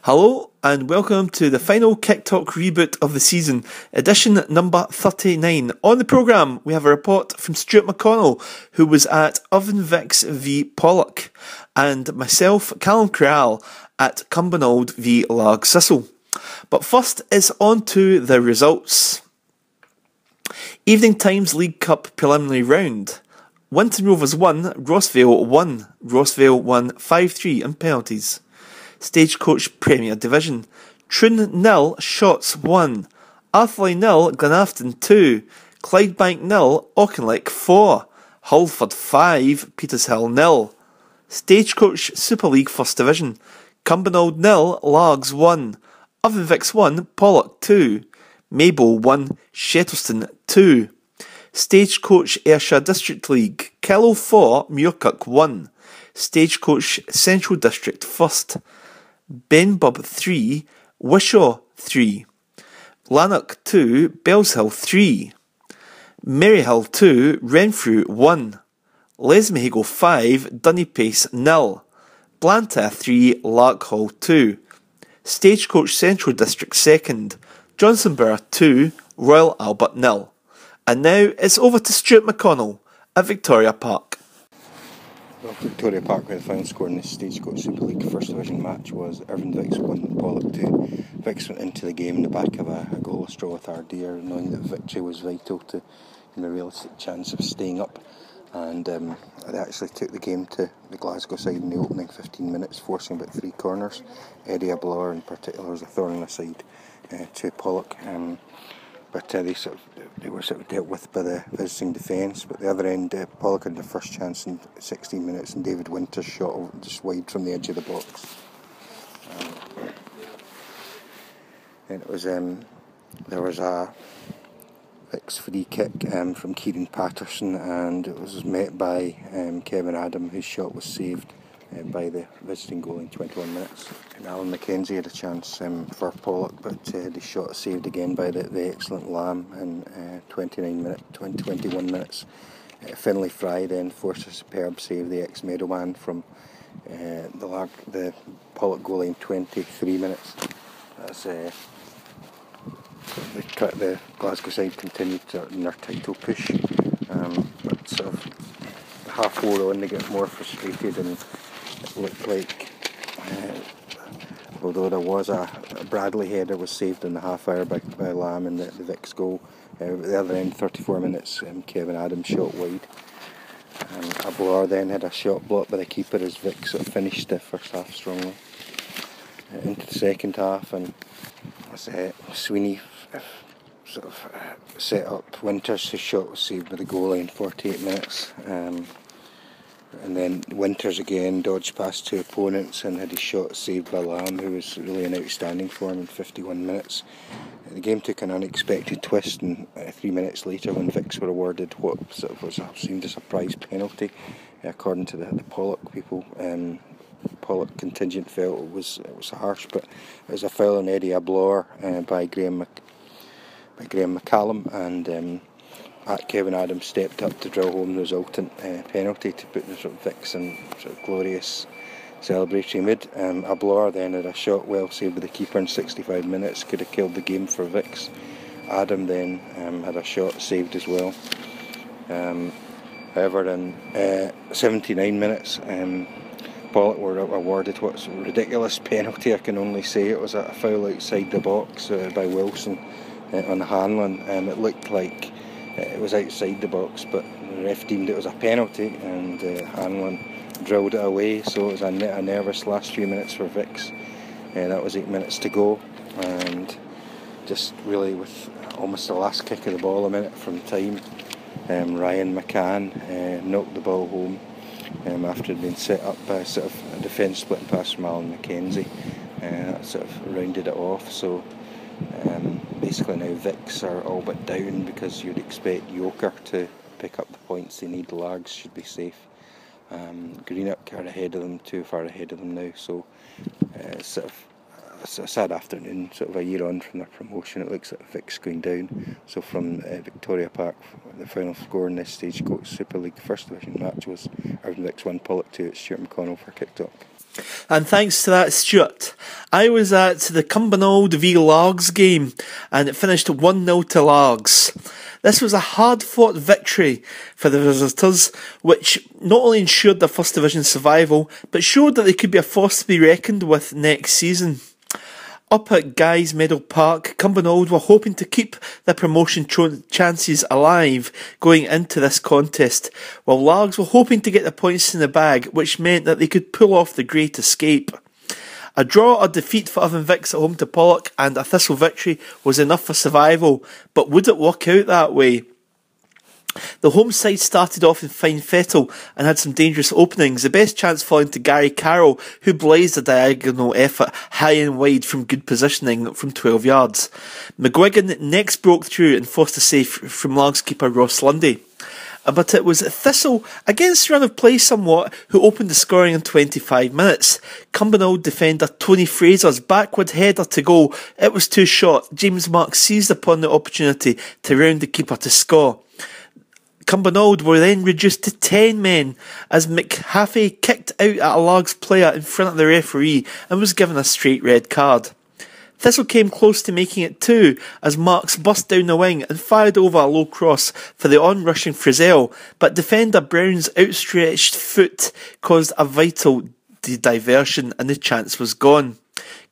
Hello and welcome to the final Kicktalk reboot of the season, edition number 39. On the programme we have a report from Stuart McConnell, who was at Irvine v Pollok, and myself, Callum Creal, at Cumbernauld v Larg Sissel. But first is on to the results. Evening Times League Cup preliminary round. Winton Rovers 1, Rossvale 1. Rossvale won 5-3 in penalties. Stagecoach Premier Division. Troon 0, Shotts 1. Atherley 0, Glenafton 2. Clydebank 0, Auchinleck 4. Hullford 5, Petershill 0. Stagecoach Super League First Division. Cumbernauld 0, Largs 1. Irvine 1, Pollok 2. Maybole 1, Shettleston 2. Stagecoach Ayrshire District League. Kello 4, Muirkirk 1. Stagecoach Central District First. Benbub 3, Wishaw 3. Lanark 2, Bellshill 3. Maryhill 2, Renfrew 1. Lesmahago 5, Dunnypace 0. Blantyre 3, Larkhall 2. Stagecoach Central District 2nd. Johnsonborough 2, Royal Albert 0. And now it's over to Stuart McConnell at Victoria Park. Well, Victoria Park, where the final score in the Stagecoach Super League First Division match was Irvine 1, Pollok 2. Vicks went into the game in the back of a goalless draw with Ardere, knowing that victory was vital to a realistic chance of staying up. And they actually took the game to the Glasgow side in the opening 15 minutes, forcing about 3 corners. Eddie Ablar in particular was a thorn in the side to Pollok. But they were dealt with by the visiting defence. But the other end, Pollok had their first chance in 16 minutes, and David Winters shot just wide from the edge of the box. And it was there was a Vicks free kick from Kieran Patterson, and it was met by Kevin Adam, whose shot was saved by the visiting goal in 21 minutes. And Alan Mackenzie had a chance for Pollok, but the shot saved again by the excellent Lamb in 21 minutes. Finlay Fry then forced a superb save, the ex-Meadowman, from the Pollok goal in 23 minutes. That's the Glasgow side continued in their title push, but sort of half 4 on, they get more frustrated, and it looked like, although there was a Bradley header was saved in the half hour by Lamb in the Vicks goal. At the other end, 34 minutes, Kevin Adams shot wide. Ablar then had a shot blocked by the keeper as Vicks sort of finished the first half strongly. Into the second half, and Sweeney sort of set up Winters, whose shot was saved by the goalie in 48 minutes. And then Winters again dodged past 2 opponents and had his shot saved by Lamb, who was really in outstanding form in 51 minutes. The game took an unexpected twist, and 3 minutes later, when Vicks were awarded what seemed a surprise penalty, according to the Pollok people. Pollok contingent felt it was harsh, but it was a foul on Eddie Ablar by Graham McCallum, and Kevin Adams stepped up to drill home the resultant penalty to put the Vicks in glorious celebratory mood. Ablar then had a shot well saved by the keeper in 65 minutes, could have killed the game for Vicks. Adam then had a shot saved as well. However, in 79 minutes, Pollok were awarded what's a ridiculous penalty, I can only say. It was a foul outside the box by Wilson on Hanlon. It looked like it was outside the box, but the ref deemed it was a penalty, and Hanlon drilled it away, so it was a nervous last few minutes for Vicks. That was 8 minutes to go, and just really with almost the last kick of the ball, a minute from time, Ryan McCann knocked the ball home after it had been set up by sort of a defence splitting pass from Alan Mackenzie. That sort of rounded it off, so basically now Vicks are all but down, because you'd expect Yoker to pick up the points they need. Largs should be safe. Greenock are ahead of them, too far ahead of them now, so sort of it's a sad afternoon, sort of a year on from their promotion. It looks like Vic's going down. So from Victoria Park, the final score in this Stagecoach Super League First Division match was Irvine Vic's 1, Pollok 2. It's Stuart McConnell for Kicktalk. And thanks to that, Stuart, I was at the Cumbernauld v Largs game, and it finished 1-0 to Largs. This was a hard-fought victory for the visitors, which not only ensured their First Division survival, but showed that they could be a force to be reckoned with next season. Up at Guy's Meadow Park, Cumbernauld were hoping to keep their promotion chances alive going into this contest, while Largs were hoping to get the points in the bag, which meant that they could pull off the great escape. A draw or defeat for Irvine Vics at home to Pollok and a Thistle victory was enough for survival, but would it work out that way? The home side started off in fine fettle and had some dangerous openings, the best chance falling to Gary Carroll, who blazed a diagonal effort high and wide from good positioning from 12 yards. McGuigan next broke through and forced a save from Largs keeper Ross Lundy. But it was Thistle, against the run of play somewhat, who opened the scoring in 25 minutes. Cumbernauld defender Tony Fraser's backward header to goal. It was too short. James Marks seized upon the opportunity to round the keeper to score. Cumbernauld were then reduced to 10 men as McHaffey kicked out at a Largs player in front of the referee and was given a straight red card. Thistle came close to making it 2 as Marks burst down the wing and fired over a low cross for the on-rushing Frizzell, but defender Brown's outstretched foot caused a vital diversion and the chance was gone.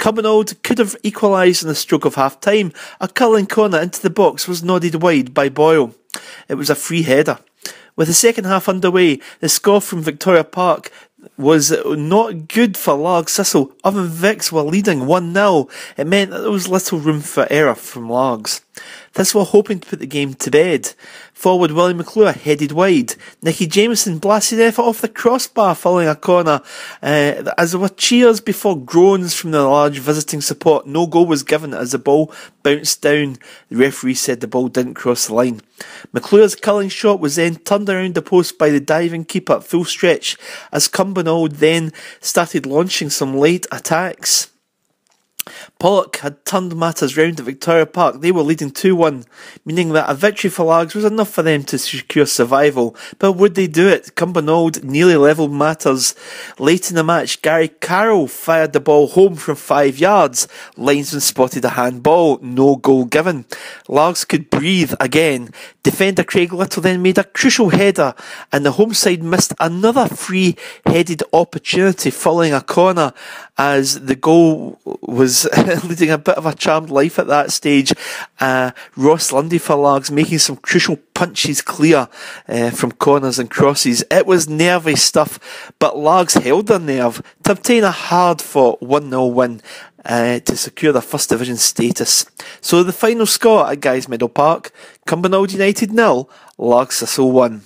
Cumbernauld could have equalised in the stroke of half-time. A curling corner into the box was nodded wide by Boyle. It was a free header. With the second half underway, the score from Victoria Park was not good for Largs Thistle. Irvine Vics were leading 1-0. It meant that there was little room for error from Largs. Thistle were hoping to put the game to bed. Forward Willie McClure headed wide. Nicky Jameson blasted effort off the crossbar following a corner. As there were cheers before groans from the large visiting support, no goal was given as the ball bounced down. The referee said the ball didn't cross the line. McClure's curling shot was then turned around the post by the diving keeper at full stretch as Cumbernauld then started launching some late attacks. Pollok had turned matters round at Victoria Park. They were leading 2-1, meaning that a victory for Largs was enough for them to secure survival. But would they do it? Cumbernauld nearly levelled matters. Late in the match, Gary Carroll fired the ball home from 5 yards. Linesman spotted a handball. No goal given. Largs could breathe again. Defender Craig Little then made a crucial header, and the home side missed another free-headed opportunity following a corner, as the goal was leading a bit of a charmed life at that stage. Ross Lundy for Largs making some crucial punches clear from corners and crosses. It was nervy stuff, but Largs held their nerve to obtain a hard-fought 1-0 win to secure their First Division status. So the final score at Guy's Meadow Park, Cumbernauld United 0, Largs Thistle 1.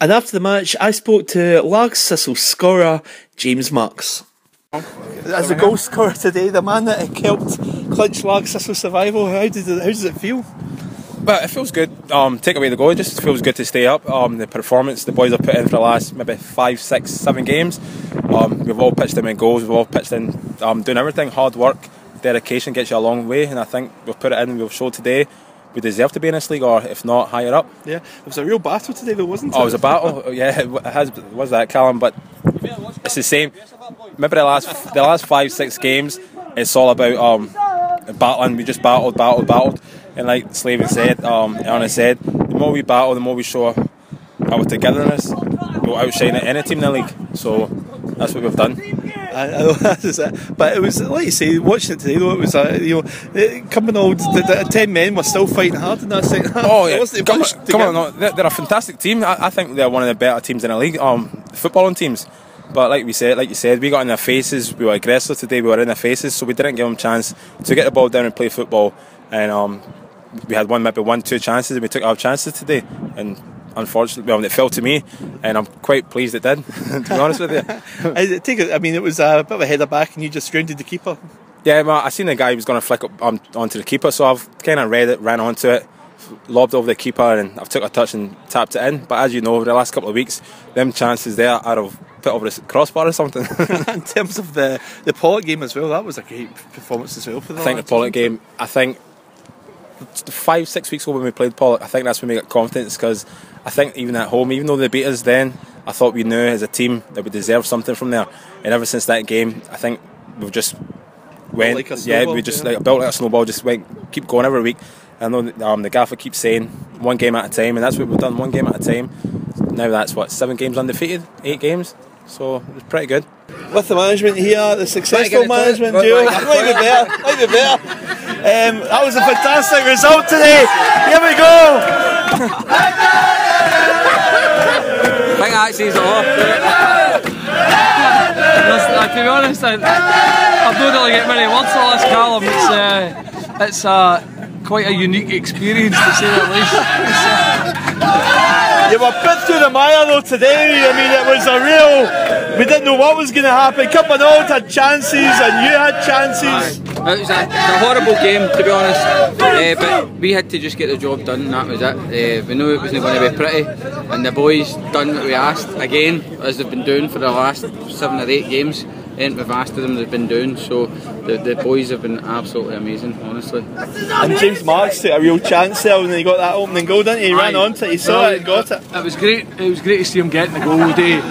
And after the match, I spoke to Largs Thistle scorer James Marks. As a goal scorer today, the man that helped clinch Largs Thistle survival, how does it feel? Well, it feels good. Take away the goal, it just feels good to stay up. The performance the boys have put in for the last maybe 5, 6, 7 games. We've all pitched in goals, we've all pitched in doing everything. Hard work, dedication gets you a long way, and I think we've put it in, we've showed today we deserve to be in this league, or if not, higher up. Yeah, it was a real battle today though, wasn't it? Oh, it was a battle, yeah, it was that, Callum, but it's the same. Maybe the last 5, 6 games, it's all about battling. We just battled, and like Slavin said, Anna said, the more we battle, the more we show our togetherness, we'll outshine any team in the league. So that's what we've done. I know, that is it. But it was, like you say, watching it today though, it was Cumbernauld, the 10 men were still fighting hard in that second half. Oh yeah, they're a fantastic team. I think they're one of the better teams in the league, footballing teams. But like you said, we got in their faces. We were aggressive today. We were in their faces, so we didn't give them a chance to get the ball down and play football. And we had maybe 1-2 chances, and we took our chances today. And unfortunately, it fell to me, and I'm quite pleased it did. To be honest with you, I mean, it was a bit of a header back, and you just rounded the keeper. Yeah, well, I seen the guy who was going to flick up onto the keeper, so I've kind of read it, ran onto it, lobbed over the keeper, and I've took a touch and tapped it in. But as you know, over the last couple of weeks, them chances there are of put over the crossbar or something. In terms of the Pollok game as well, that was a great performance as well for them. I think the Pollok game, 5-6 weeks ago when we played Pollok, I think that's when we got confidence, because I think even at home, even though they beat us then, I thought we knew as a team that we deserved something from there. And ever since that game, I think we've just went, like a snowball, we just like built like a snowball, just went, keep going every week. I know the gaffer keeps saying 1 game at a time, and that's what we've done, 1 game at a time. Now that's 7 games undefeated, 8 games, so it's pretty good. With the management here, the successful management duo, might be better. That was a fantastic result today. Here we go. I think that sees it off. To be honest, I've not really get many words for this, Callum. It's quite a unique experience, to say the least. You were put through the mire though today. I mean, it was a real. We didn't know what was going to happen. Cumbernauld had chances, and you had chances. It was a horrible game, to be honest. But we had to just get the job done, and that was it. We knew it wasn't going to be pretty, and the boys done what we asked again, as they've been doing for the last 7 or 8 games. And we've asked them, they've been doing, so the boys have been absolutely amazing, honestly. And James Marks took a real chance there when he got that opening goal, didn't he? He ran onto it, he saw it and got it. It was great. It was great to see him getting the goal today.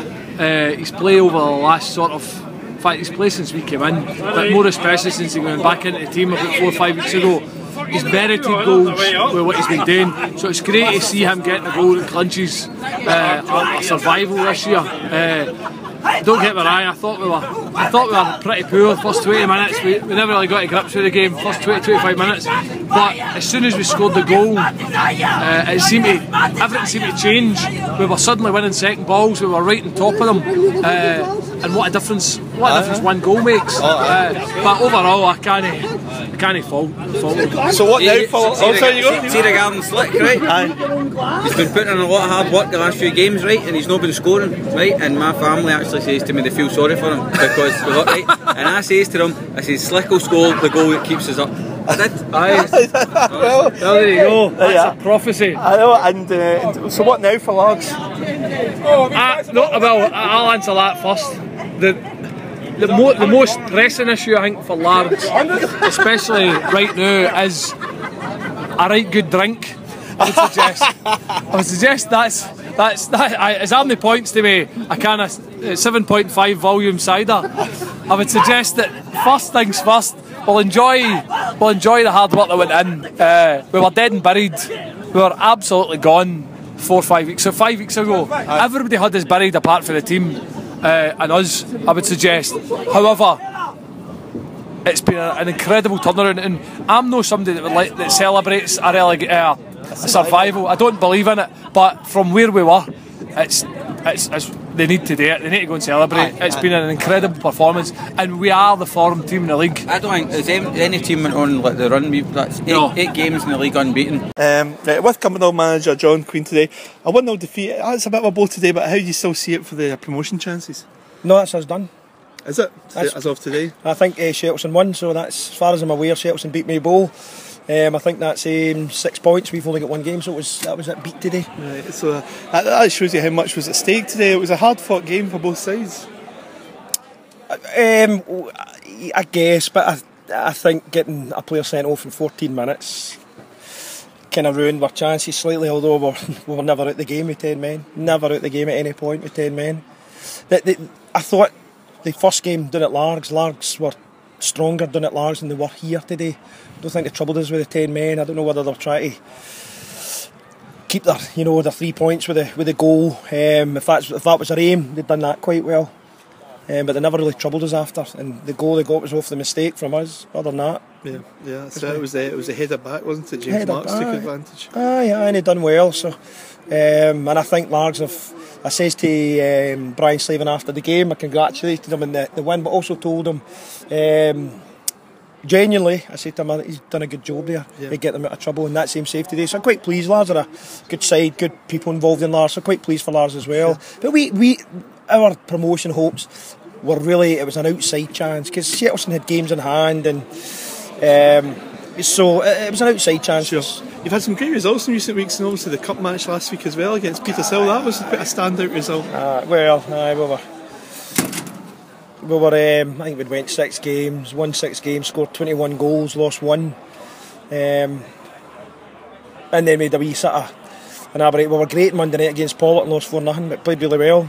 His play over the last in fact his play since we came in, but more especially since he went back into the team about 4 or 5 weeks ago. He's merited goals with what he's been doing, so it's great to see him getting a goal that clinches a survival this year. Don't get me wrong, I thought we were pretty poor the first 20 minutes. We never really got to grips with the game, first 20-25 minutes. But as soon as we scored the goal, everything seemed to change. We were suddenly winning second balls, we were right on top of them. And what a difference 1 goal makes. But overall, I can't fault. So what now, Pollok? See the garden slick, right? He's been putting in a lot of hard work the last few games, right? And he's not been scoring, right? And my family actually says to me they feel sorry for him because we look right. And I says to them, Slick will score the goal that keeps us up. I did. Well, there you go. That's a prophecy. I know. And so what now for Largs? I'll answer that first. The most pressing issue I think for Largs, especially right now, is a right good drink. I would suggest that's as Army points to me a can of 7.5 volume cider. I would suggest that first things first, we'll enjoy the hard work that went in. We were dead and buried. We were absolutely gone 4 or 5 weeks. So 5 weeks ago, everybody had us buried apart from the team and us. I would suggest. However, it's been an incredible turnaround, and I'm not somebody that celebrates a survival. I don't believe in it, but from where we were, it's they need to do it. They need to go and celebrate. It's been an incredible performance, and we are the form team in the league. I don't think there's any team went on like the run. That's 8 games in the league unbeaten. With Cumbernauld manager John Quinn today, a 1-0 defeat. It's a bit of a blow today, but how do you still see it for the promotion chances? No, that's us done. Is it? As of today? I think Shelton won, so that's, as far as I'm aware, Shelton beat Maybole. I think that's 6 points. We've only got 1 game, so that was it beat today. Right, so that shows you how much was at stake today. It was a hard fought game for both sides. I guess, but I think getting a player sent off in 14 minutes kind of ruined our chances slightly, although we were never out the game with 10 men. Never out the game at any point with 10 men. I thought the first game down at Largs were stronger down at Largs than they were here today. I don't think they troubled us with the 10 men. I don't know whether they're trying to keep their 3 points with the goal. If that was their aim, they'd done that quite well. But they never really troubled us after, and the goal they got was off the mistake from us. Other than that, so it was a header back, wasn't it? James Marks took advantage. And he done well. So, and I think Largs have. I says to Brian Slavin after the game, I congratulated him on the win, but also told him, genuinely, I said to him, he's done a good job there to get them out of trouble, and that same save today. So I'm quite pleased. Lars are a good side, good people involved in Lars, so I'm quite pleased for Lars as well. But our promotion hopes were really, it was an outside chance, because Shettleston had games in hand, and so it was an outside chance. Sure. You've had some great results in recent weeks, and obviously the cup match last week as well against Petershill. That was quite a standout result. We were We were, I think we'd went 6 games, won 6 games, scored 21 goals, lost 1. And then we had a wee sort of an aberrate. We were great Monday night against Pollok and lost 4-0, but played really well.